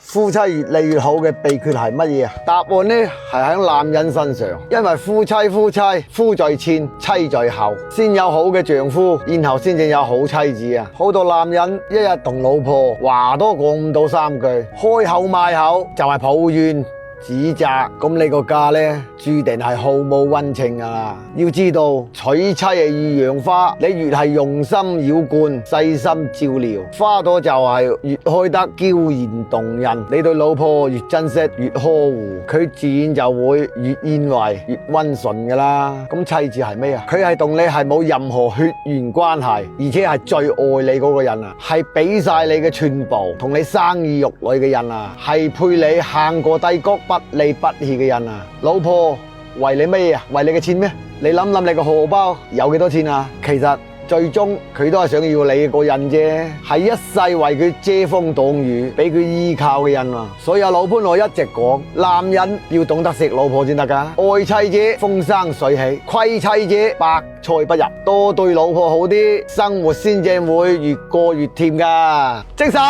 夫妻越嚟越好嘅秘訣係乜嘢啊？答案呢係喺男人身上，因為夫在前，妻在後，先有好嘅丈夫，然後先至有好妻子啊！好多男人一日同老婆話都講唔到3句，開口埋口就係抱怨。指責，咁你個家呢，注定係毫無溫情噶啦。要知道娶妻係如養花，你越係用心澆灌、細心照料，花朵就係越開得嬌艷動人。你對老婆越珍惜、越呵護，佢自然就會越賢惠、越溫順噶啦。咁妻子係咩啊？佢係同你係冇任何血緣關係，而且係最愛你嗰個人啊，係俾晒你嘅全部，同你生兒育女嘅人啊，係陪你行過低谷不離不棄嘅人啊！老婆為你咩啊？為你嘅錢咩？你諗諗你個荷包有幾多錢啊？其實最終佢都係想要你個人啫，係一世為佢遮風擋雨，俾佢依靠嘅人啊！所以阿老潘我一直講，男人要懂得錫老婆先得噶，愛妻者風生水起，虧妻者白菜不入，多對老婆好啲，生活先至會越過越甜噶，精神！